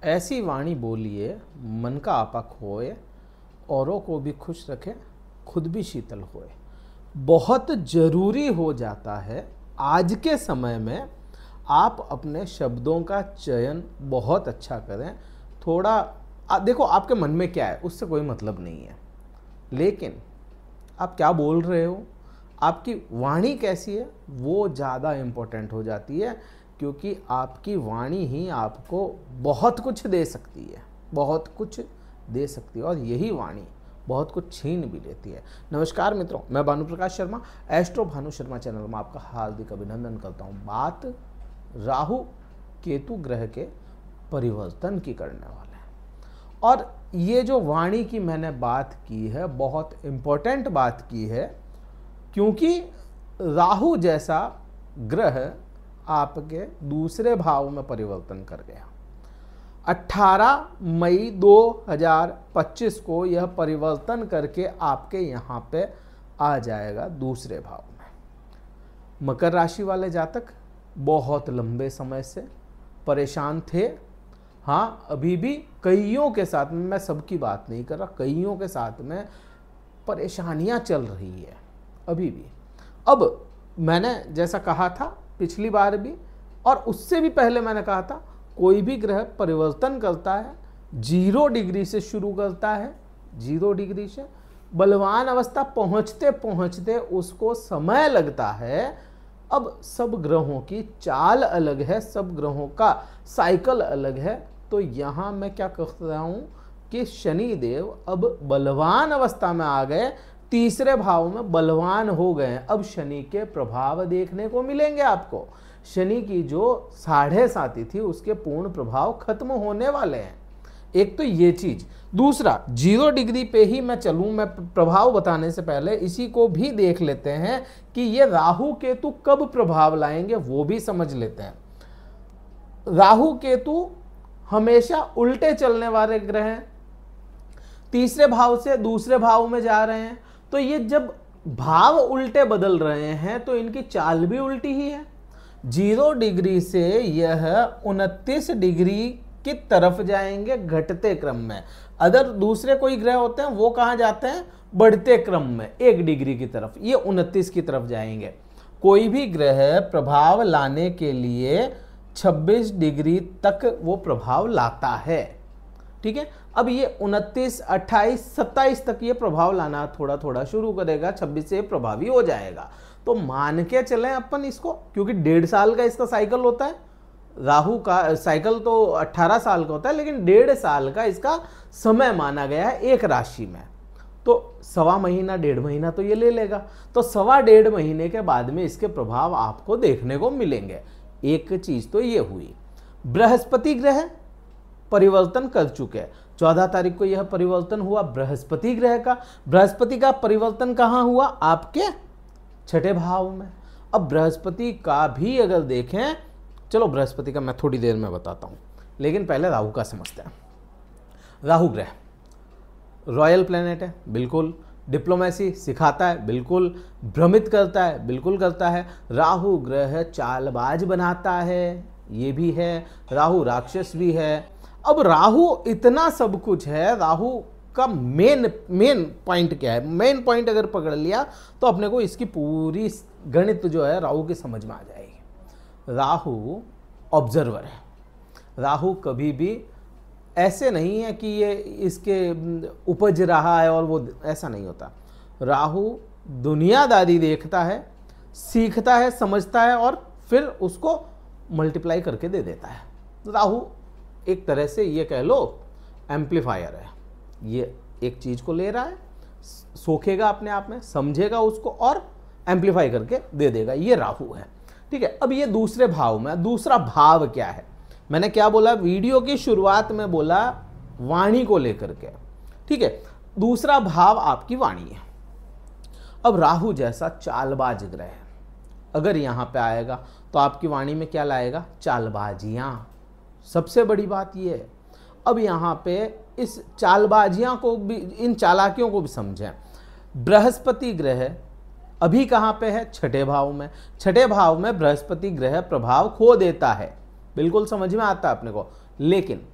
ऐसी वाणी बोलिए मन का आपा खोए, औरों को भी खुश रखे, खुद भी शीतल होए। बहुत ज़रूरी हो जाता है आज के समय में आप अपने शब्दों का चयन बहुत अच्छा करें। थोड़ा देखो आपके मन में क्या है उससे कोई मतलब नहीं है, लेकिन आप क्या बोल रहे हो, आपकी वाणी कैसी है वो ज़्यादा इम्पोर्टेंट हो जाती है, क्योंकि आपकी वाणी ही आपको बहुत कुछ दे सकती है, बहुत कुछ दे सकती है, और यही वाणी बहुत कुछ छीन भी लेती है। नमस्कार मित्रों, मैं भानु प्रकाश शर्मा, एस्ट्रो भानु शर्मा चैनल में आपका हार्दिक अभिनंदन करता हूँ। बात राहु केतु ग्रह के परिवर्तन की करने वाले हैं, और ये जो वाणी की मैंने बात की है बहुत इम्पोर्टेंट बात की है, क्योंकि राहु जैसा ग्रह आपके दूसरे भाव में परिवर्तन कर गया। 18 मई 2025 को यह परिवर्तन करके आपके यहाँ पे आ जाएगा दूसरे भाव में। मकर राशि वाले जातक बहुत लंबे समय से परेशान थे। हाँ, अभी भी कईयों के साथ में, मैं सबकी बात नहीं कर रहा, कईयों के साथ में परेशानियां चल रही है अभी भी। अब मैंने जैसा कहा था पिछली बार भी, और उससे भी पहले मैंने कहा था, कोई भी ग्रह परिवर्तन करता है 0 डिग्री से शुरू करता है, 0 डिग्री से बलवान अवस्था पहुंचते पहुंचते उसको समय लगता है। अब सब ग्रहों की चाल अलग है, सब ग्रहों का साइकिल अलग है। तो यहाँ मैं क्या कह रहा हूँ कि शनि देव अब बलवान अवस्था में आ गए, तीसरे भाव में बलवान हो गए। अब शनि के प्रभाव देखने को मिलेंगे आपको। शनि की जो 7.5 थी उसके पूर्ण प्रभाव खत्म होने वाले हैं। एक तो ये चीज, दूसरा 0 डिग्री पे ही मैं चलूं, मैं प्रभाव बताने से पहले इसी को भी देख लेते हैं कि ये राहु केतु कब प्रभाव लाएंगे वो भी समझ लेते हैं। राहु केतु हमेशा उल्टे चलने वाले ग्रह हैं, तीसरे भाव से दूसरे भाव में जा रहे हैं, तो ये जब भाव उल्टे बदल रहे हैं तो इनकी चाल भी उल्टी ही है। 0 डिग्री से यह 29 डिग्री की तरफ जाएंगे घटते क्रम में। अगर दूसरे कोई ग्रह होते हैं वो कहाँ जाते हैं, बढ़ते क्रम में 1 डिग्री की तरफ, ये 29 की तरफ जाएंगे। कोई भी ग्रह प्रभाव लाने के लिए 26 डिग्री तक वो प्रभाव लाता है, ठीक है। अब ये 29, 28, 27 तक ये प्रभाव लाना थोड़ा थोड़ा शुरू करेगा, 26 से प्रभावी हो जाएगा। तो मान के चलें अपन इसको, क्योंकि 1.5 साल का इसका साइकिल होता है। राहु का साइकिल तो 18 साल का होता है, लेकिन 1.5 साल का इसका समय माना गया है एक राशि में। तो 1.25 महीना, 1.5 महीना तो ये ले लेगा, तो 1.25 महीने के बाद में इसके प्रभाव आपको देखने को मिलेंगे। एक चीज तो ये हुई। बृहस्पति ग्रह परिवर्तन कर चुके हैं। 14 तारीख को यह परिवर्तन हुआ बृहस्पति ग्रह का। बृहस्पति का परिवर्तन कहाँ हुआ, आपके 6ठे भाव में। अब बृहस्पति का भी अगर देखें, चलो बृहस्पति का मैं थोड़ी देर में बताता हूँ, लेकिन पहले राहु का समझते हैं। राहु ग्रह रॉयल प्लेनेट है, बिल्कुल। डिप्लोमेसी सिखाता है, बिल्कुल। भ्रमित करता है, बिल्कुल करता है। राहु ग्रह चालबाज बनाता है, ये भी है। राहु राक्षस भी है। अब राहु इतना सब कुछ है, राहु का मेन पॉइंट क्या है, मेन पॉइंट अगर पकड़ लिया तो अपने को इसकी पूरी गणित जो है राहु की समझ में आ जाएगी। राहु ऑब्जर्वर है। राहु कभी भी ऐसे नहीं है कि ये इसके उपज रहा है और वो, ऐसा नहीं होता। राहु दुनियादारी देखता है, सीखता है, समझता है और फिर उसको मल्टीप्लाई करके दे देता है। राहु एक तरह से ये कह लो एम्पलीफायर है। ये एक चीज को ले रहा है, सोखेगा अपने आप में, समझेगा उसको और एम्पलीफाई करके दे देगा। ये राहु है, ठीक है। अब ये दूसरे भाव में, दूसरा भाव क्या है, मैंने क्या बोला वीडियो की शुरुआत में, बोला वाणी को लेकर के, ठीक है। दूसरा भाव आपकी वाणी है। अब राहु जैसा चालबाज ग्रह है, अगर यहां पे आएगा तो आपकी वाणी में क्या लाएगा, चालबाजियां। सबसे बड़ी बात यह है। अब यहाँ पे इस चालबाजियां को भी, इन चालाकियों को भी समझें। बृहस्पति ग्रह अभी कहाँ पे है, 6ठे भाव में। 6ठे भाव में बृहस्पति ग्रह प्रभाव खो देता है, बिल्कुल समझ में आता है अपने को। लेकिन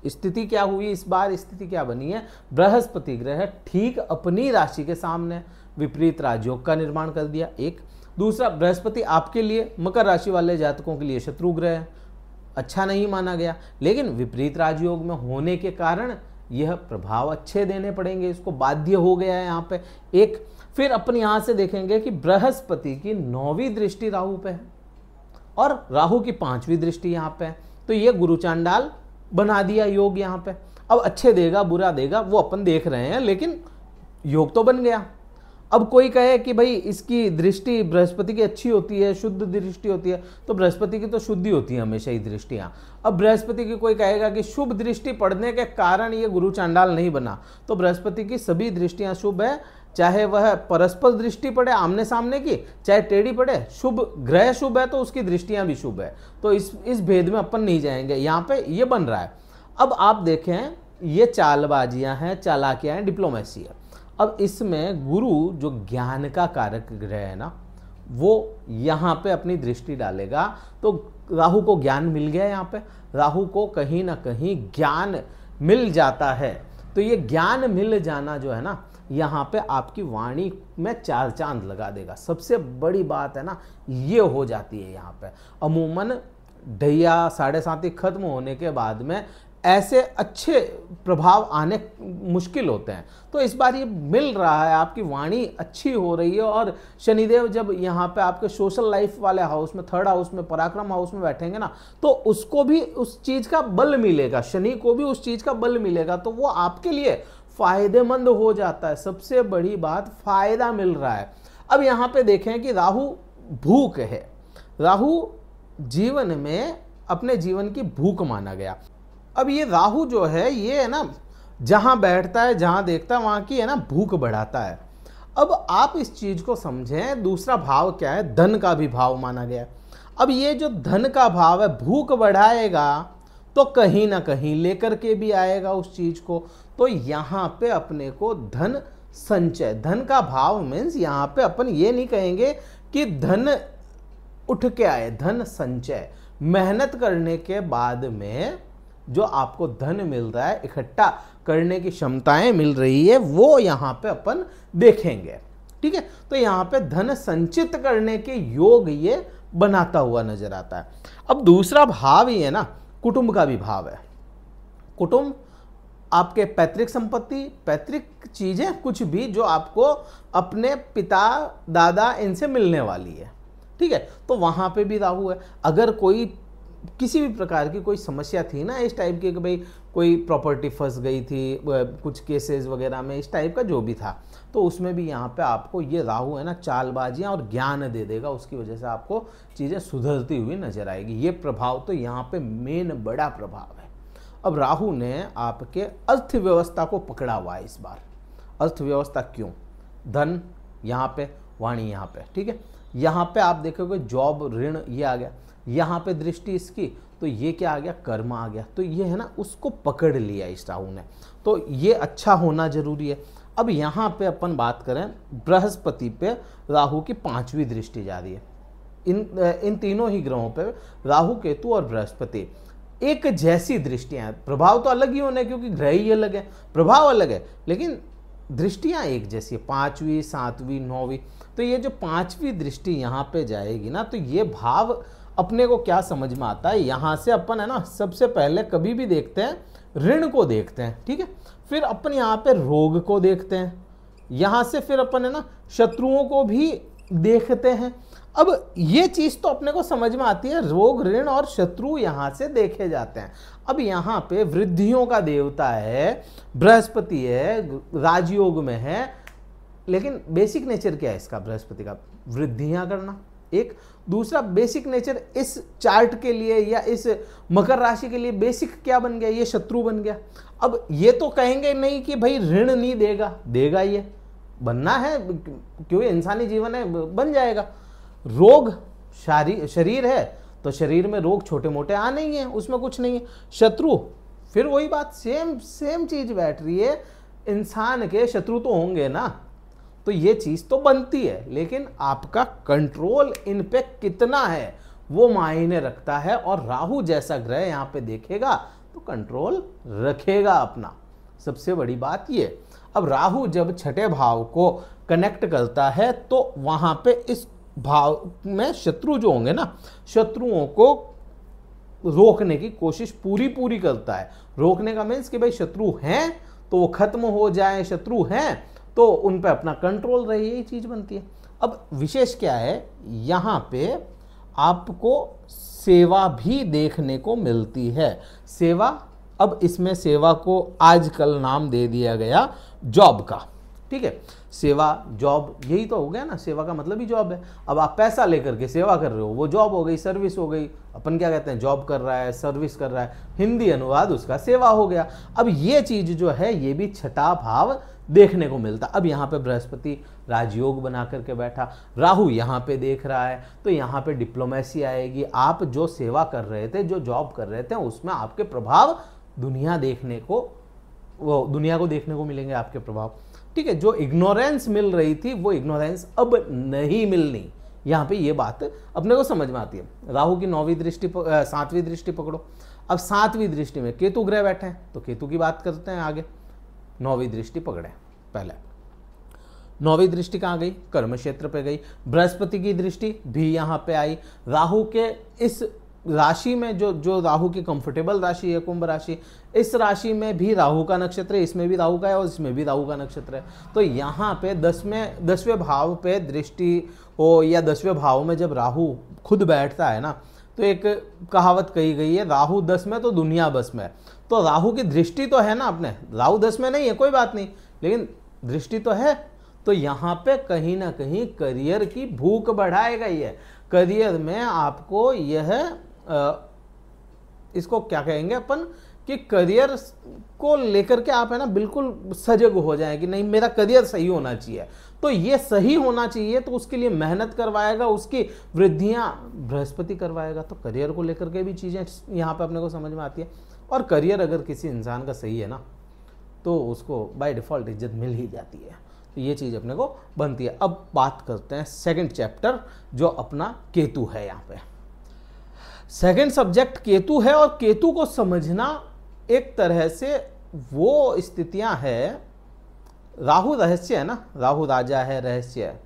स्थिति क्या हुई इस बार, स्थिति क्या बनी है, बृहस्पति ग्रह ठीक अपनी राशि के सामने विपरीत राजयोग का निर्माण कर दिया। एक दूसरा, बृहस्पति आपके लिए मकर राशि वाले जातकों के लिए शत्रु ग्रह है, अच्छा नहीं माना गया, लेकिन विपरीत राजयोग में होने के कारण यह प्रभाव अच्छे देने पड़ेंगे, इसको बाध्य हो गया है यहाँ पे। एक फिर अपन यहाँ से देखेंगे कि बृहस्पति की 9वीं दृष्टि राहु पे है और राहु की 5वीं दृष्टि यहाँ पे है, तो ये गुरु चांडाल बना दिया योग यहाँ पे। अब अच्छे देगा बुरा देगा वो अपन देख रहे हैं, लेकिन योग तो बन गया। अब कोई कहे कि भाई इसकी दृष्टि बृहस्पति की अच्छी होती है, शुद्ध दृष्टि होती है, तो बृहस्पति की तो शुद्धि होती है हमेशा ही दृष्टियाँ। अब बृहस्पति की कोई कहेगा कि शुभ दृष्टि पड़ने के कारण ये गुरु चांडाल नहीं बना, तो बृहस्पति की सभी दृष्टियाँ शुभ है, चाहे वह परस्पर दृष्टि पड़े आमने सामने की, चाहे टेढ़ी पड़े, शुभ ग्रह शुभ है तो उसकी दृष्टियाँ भी शुभ है। तो इस भेद में अपन नहीं जाएंगे, यहाँ पे ये बन रहा है। अब आप देखें ये चालबाजियाँ हैं, चालाकियाँ हैं, डिप्लोमेसी है। अब इसमें गुरु जो ज्ञान का कारक ग्रह है ना, वो यहाँ पे अपनी दृष्टि डालेगा, तो राहु को ज्ञान मिल गया, यहाँ पे राहु को कहीं ना कहीं ज्ञान मिल जाता है। तो ये ज्ञान मिल जाना जो है ना, यहाँ पे आपकी वाणी में 4 चांद लगा देगा। सबसे बड़ी बात है ना ये हो जाती है यहाँ पे। अमूमन ढैया 7:30 खत्म होने के बाद में ऐसे अच्छे प्रभाव आने मुश्किल होते हैं, तो इस बार ये मिल रहा है, आपकी वाणी अच्छी हो रही है। और शनिदेव जब यहाँ पे आपके सोशल लाइफ वाले हाउस में, 3rd हाउस में, पराक्रम हाउस में बैठेंगे ना, तो उसको भी उस चीज़ का बल मिलेगा, शनि को भी उस चीज़ का बल मिलेगा, तो वो आपके लिए फायदेमंद हो जाता है। सबसे बड़ी बात, फायदा मिल रहा है। अब यहाँ पे देखें कि राहु भूख है, राहु जीवन में अपने जीवन की भूख माना गया। अब ये राहु जो है ये है ना, जहां बैठता है जहां देखता है वहां की है ना भूख बढ़ाता है। अब आप इस चीज को समझें, दूसरा भाव क्या है, धन का भी भाव माना गया है। अब ये जो धन का भाव है भूख बढ़ाएगा तो कहीं ना कहीं लेकर के भी आएगा उस चीज को। तो यहाँ पे अपने को धन संचय, धन का भाव मीन्स यहाँ पे अपन ये नहीं कहेंगे कि धन उठ के आए, धन संचय, मेहनत करने के बाद में जो आपको धन मिल रहा है, इकट्ठा करने की क्षमताएं मिल रही है, वो यहाँ पे अपन देखेंगे। ठीक है, तो यहाँ पे धन संचित करने के योग ये बनाता हुआ नजर आता है। अब दूसरा भाव ही है ना, कुटुंब का भी भाव है। कुटुंब आपके पैतृक संपत्ति, पैतृक चीजें, कुछ भी जो आपको अपने पिता दादा इनसे मिलने वाली है। ठीक है, तो वहां पे भी राहु है। अगर कोई किसी भी प्रकार की कोई समस्या थी ना इस टाइप की कि भाई कोई प्रॉपर्टी फंस गई थी, कुछ केसेस वगैरह में इस टाइप का जो भी था, तो उसमें भी यहाँ पे आपको ये राहु है ना चालबाजियाँ और ज्ञान दे देगा, उसकी वजह से आपको चीज़ें सुधरती हुई नजर आएगी। ये प्रभाव तो यहाँ पे मेन बड़ा प्रभाव है। अब राहु ने आपके अर्थव्यवस्था को पकड़ा हुआ है इस बार। अर्थव्यवस्था क्यों? धन यहाँ पे, वाणी यहाँ पे। ठीक है, यहाँ पे आप देखोगे जॉब, ऋण ये आ गया, यहाँ पे दृष्टि इसकी, तो ये क्या आ गया, कर्म आ गया। तो ये है ना उसको पकड़ लिया इस राहु ने, तो ये अच्छा होना जरूरी है। अब यहाँ पे अपन बात करें, बृहस्पति पे राहु की 5वीं दृष्टि जा रही है। इन तीनों ही ग्रहों पे राहु, केतु और बृहस्पति एक जैसी दृष्टियां, प्रभाव तो अलग ही होने क्योंकि ग्रह ही अलग है, प्रभाव अलग है, लेकिन दृष्टियां एक जैसी है, 5वीं 7वीं 9वीं। तो ये जो 5वीं दृष्टि यहाँ पे जाएगी ना, तो ये भाव अपने को क्या समझ में आता है, यहाँ से अपन है ना सबसे पहले कभी भी देखते हैं ऋण को देखते हैं। ठीक है, फिर अपन यहाँ पे रोग को देखते हैं, यहाँ से फिर अपन है ना शत्रुओं को भी देखते हैं। अब ये चीज तो अपने को समझ में आती है, रोग, ऋण और शत्रु यहाँ से देखे जाते हैं। अब यहाँ पे वृद्धियों का देवता है, बृहस्पति है, राजयोग में है, लेकिन बेसिक नेचर क्या है इसका, बृहस्पति का वृद्धियां करना। एक दूसरा बेसिक नेचर इस चार्ट के लिए या इस मकर राशि के लिए बेसिक क्या बन गया, ये शत्रु बन गया। अब ये तो कहेंगे नहीं कि भाई ऋण नहीं देगा, देगा, ये बनना है क्योंकि इंसानी जीवन है, बन जाएगा। रोग, शरीर है तो शरीर में रोग छोटे मोटे आने ही हैं, उसमें कुछ नहीं है। शत्रु, फिर वही बात, सेम चीज बैठ रही है, इंसान के शत्रु तो होंगे ना, तो ये चीज तो बनती है, लेकिन आपका कंट्रोल इन पे कितना है वो मायने रखता है। और राहु जैसा ग्रह यहाँ पे देखेगा तो कंट्रोल रखेगा अपना। सबसे बड़ी बात ये। अब राहु जब छठे भाव को कनेक्ट करता है तो वहां पे इस भाव में शत्रु जो होंगे ना, शत्रुओं को रोकने की कोशिश पूरी करता है। रोकने का मीन्स कि भाई शत्रु हैं तो वो खत्म हो जाए, शत्रु हैं तो उन पे अपना कंट्रोल रहे, यही चीज बनती है। अब विशेष क्या है, यहां पे आपको सेवा भी देखने को मिलती है। सेवा, अब इसमें सेवा को आजकल नाम दे दिया गया जॉब का, ठीक है। सेवा जॉब यही तो हो गया ना, सेवा का मतलब ही जॉब है। अब आप पैसा लेकर के सेवा कर रहे हो, वो जॉब हो गई, सर्विस हो गई। अपन क्या कहते हैं, जॉब कर रहा है, सर्विस कर रहा है, हिंदी अनुवाद उसका सेवा हो गया। अब ये चीज जो है ये भी छठा भाव देखने को मिलता। अब यहाँ पे बृहस्पति राजयोग बना करके बैठा, राहु यहाँ पे देख रहा है, तो यहाँ पे डिप्लोमेसी आएगी। आप जो सेवा कर रहे थे, जो जॉब कर रहे थे, उसमें आपके प्रभाव दुनिया देखने को, वो दुनिया को देखने को मिलेंगे आपके प्रभाव, ठीक है। जो इग्नोरेंस मिल रही थी वो इग्नोरेंस अब नहीं मिलनी। यहाँ पे ये बात अपने को समझ में आती है। राहु की 9वीं दृष्टि, 7वीं दृष्टि पकड़ो। अब 7वीं दृष्टि में केतु ग्रह बैठे हैं, तो केतु की बात करते हैं आगे। 9वीं दृष्टि पकड़े, पहले 9वीं दृष्टि कहाँ गई, कर्म क्षेत्र पे गई। बृहस्पति की दृष्टि भी यहाँ पे आई। राहु के इस राशि में, जो राहु की कंफर्टेबल राशि है कुंभ राशि, इस राशि में भी राहु का नक्षत्र है, इसमें भी राहु का है और इसमें भी राहु का नक्षत्र है। तो यहाँ पे 10वें भाव पे दृष्टि हो, या 10वें भाव में जब राहु खुद बैठता है ना, तो एक कहावत कही गई है, राहु 10 में तो दुनिया बस में। तो राहु की दृष्टि तो है ना अपने, राहु 10 में नहीं है कोई बात नहीं, लेकिन दृष्टि तो है। तो यहाँ पे कहीं ना कहीं करियर की भूख बढ़ाएगा ये। करियर में आपको यह इसको क्या कहेंगे अपन, कि करियर को लेकर के आप है ना बिल्कुल सजग हो जाए कि नहीं मेरा करियर सही होना चाहिए। तो ये सही होना चाहिए, तो उसके लिए मेहनत करवाएगा, उसकी वृद्धियां बृहस्पति करवाएगा। तो करियर को लेकर के भी चीजें यहाँ पे अपने को समझ में आती है। और करियर अगर किसी इंसान का सही है ना, तो उसको बाय डिफॉल्ट इज्जत मिल ही जाती है। तो ये चीज अपने को बनती है। अब बात करते हैं सेकंड चैप्टर, जो अपना केतु है। यहाँ पे सेकंड सब्जेक्ट केतु है, और केतु को समझना एक तरह से वो स्थितियां है, राहु रहस्य है ना, राहु राजा है, रहस्य है।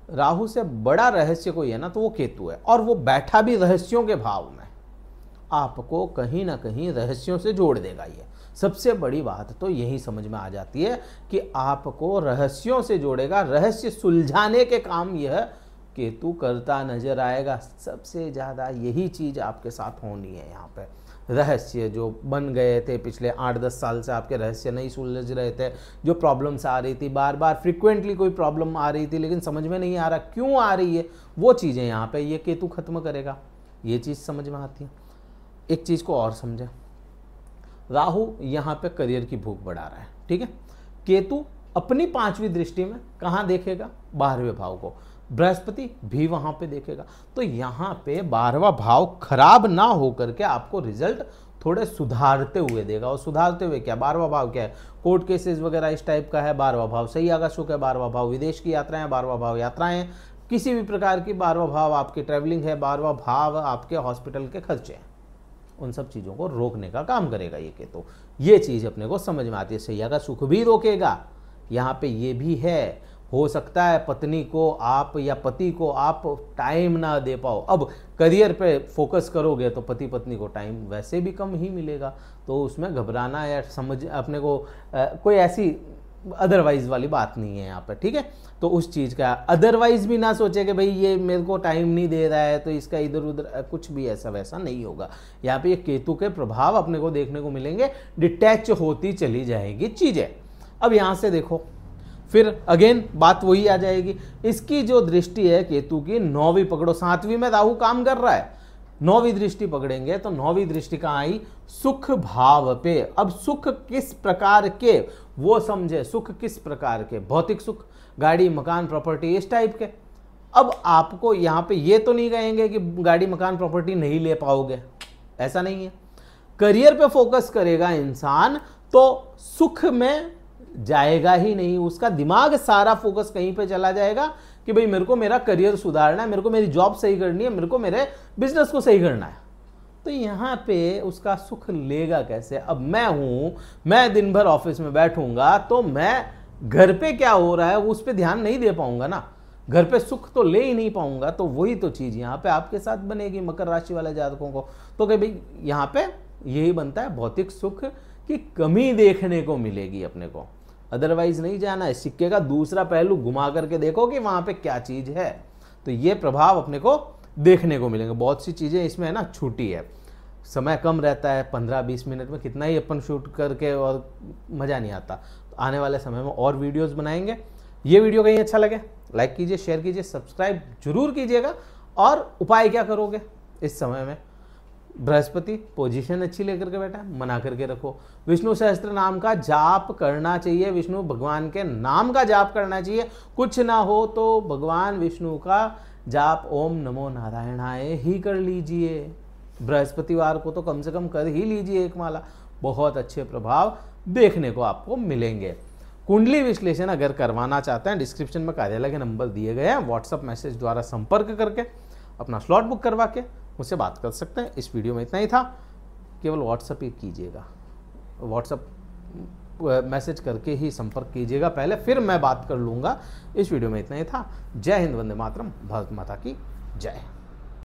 राहु से बड़ा रहस्य कोई है ना तो वो केतु है, और वो बैठा भी रहस्यों के भाव में। आपको कहीं ना कहीं रहस्यों से जोड़ देगा। ये सबसे बड़ी बात तो यही समझ में आ जाती है कि आपको रहस्यों से जोड़ेगा, रहस्य सुलझाने के काम यह केतु करता नजर आएगा। सबसे ज्यादा यही चीज आपके साथ होनी है। यहाँ पे रहस्य जो बन गए थे पिछले 8-10 साल से, आपके रहस्य नहीं सुलझ रहे थे, जो प्रॉब्लम्स आ रही थी, बार बार फ्रिक्वेंटली कोई प्रॉब्लम आ रही थी लेकिन समझ में नहीं आ रहा क्यों आ रही है, वो चीजें यहाँ पे ये केतु खत्म करेगा। ये चीज समझ में आती है। एक चीज को और समझे, राहु यहाँ पे करियर की भूख बढ़ा रहा है, ठीक है। केतु अपनी 5वीं दृष्टि में कहाँ देखेगा, 12वें भाव को। बृहस्पति भी वहां पे देखेगा। तो यहाँ पे 12वां भाव खराब ना होकर के आपको रिजल्ट थोड़े सुधारते हुए देगा। और सुधारते हुए क्या, 12वां भाव क्या है, कोर्ट केसेस वगैरह इस टाइप का है। 12वां भाव सही आकर्षक है, 12वां भाव विदेश की यात्राएं, 12वां भाव यात्राएं किसी भी प्रकार की, 12वां भाव आपकी ट्रैवलिंग है, 12वां भाव आपके हॉस्पिटल के खर्चे हैं। उन सब चीजों को रोकने का काम करेगा ये केतु। ये चीज अपने को समझ में आती है। सैया का सुख भी रोकेगा। यहाँ पे ये भी है, हो सकता है पत्नी को आप या पति को आप टाइम ना दे पाओ। अब करियर पे फोकस करोगे तो पति पत्नी को टाइम वैसे भी कम ही मिलेगा, तो उसमें घबराना या समझ अपने को कोई ऐसी अदरवाइज वाली बात नहीं है यहाँ पे, ठीक है। तो उस चीज़ का अदरवाइज भी ना सोचे कि भाई ये मेरे को टाइम नहीं दे रहा है तो इसका इधर उधर कुछ भी ऐसा वैसा नहीं होगा। यहाँ पे ये केतु के प्रभाव अपने को देखने को मिलेंगे, डिटैच होती चली जाएगी चीज़ें। अब यहाँ से देखो, फिर अगेन बात वही आ जाएगी। इसकी जो दृष्टि है केतु की 9वीं पकड़ो, 7वीं में राहु काम कर रहा है, 9वीं दृष्टि पकड़ेंगे तो 9वीं दृष्टि कहाँ आई, सुख भाव पे। अब सुख किस प्रकार के वो समझे, सुख किस प्रकार के, भौतिक सुख, गाड़ी मकान प्रॉपर्टी इस टाइप के। अब आपको यहाँ पे ये तो नहीं कहेंगे कि गाड़ी मकान प्रॉपर्टी नहीं ले पाओगे, ऐसा नहीं है। करियर पे फोकस करेगा इंसान तो सुख में जाएगा ही नहीं, उसका दिमाग सारा फोकस कहीं पे चला जाएगा कि भाई मेरे को मेरा करियर सुधारना है, मेरे को मेरी जॉब सही करनी है, मेरे को मेरे बिजनेस को सही करना है। तो यहाँ पे उसका सुख लेगा कैसे? अब मैं हूँ, मैं दिन भर ऑफिस में बैठूंगा तो मैं घर पे क्या हो रहा है उस पर ध्यान नहीं दे पाऊंगा ना, घर पे सुख तो ले ही नहीं पाऊंगा। तो वही तो चीज़ यहाँ पे आपके साथ बनेगी मकर राशि वाले जातकों को। तो कि भाई यहाँ पे यही बनता है, भौतिक सुख की कमी देखने को मिलेगी अपने को, अदरवाइज नहीं जाना है। सिक्के का दूसरा पहलू घुमा करके देखो कि वहाँ पे क्या चीज़ है, तो ये प्रभाव अपने को देखने को मिलेंगे। बहुत सी चीज़ें इसमें है ना छूटी है, समय कम रहता है, 15-20 मिनट में कितना ही अपन शूट करके और मज़ा नहीं आता। तो आने वाले समय में और वीडियोस बनाएंगे। ये वीडियो कहीं अच्छा लगे लाइक कीजिए, शेयर कीजिए, सब्सक्राइब जरूर कीजिएगा। और उपाय क्या करोगे इस समय में? बृहस्पति पोजीशन अच्छी लेकर के बैठा है, मना करके रखो। विष्णु सहस्त्र नाम का जाप करना चाहिए, विष्णु भगवान के नाम का जाप करना चाहिए। कुछ ना हो तो भगवान विष्णु का जाप ओम नमो नारायणाय ही कर लीजिए। बृहस्पतिवार को तो कम से कम कर ही लीजिए एक माला, बहुत अच्छे प्रभाव देखने को आपको मिलेंगे। कुंडली विश्लेषण अगर करवाना चाहते हैं, डिस्क्रिप्शन में कार्यालय के नंबर दिए गए हैं, व्हाट्सएप मैसेज द्वारा संपर्क करके अपना स्लॉट बुक करवा के मुझसे बात कर सकते हैं। इस वीडियो में इतना ही था, केवल व्हाट्सएप ही कीजिएगा, व्हाट्सएप मैसेज करके ही संपर्क कीजिएगा पहले, फिर मैं बात कर लूँगा। इस वीडियो में इतना ही था। जय हिंद, वंदे मातरम, भारत माता की जय।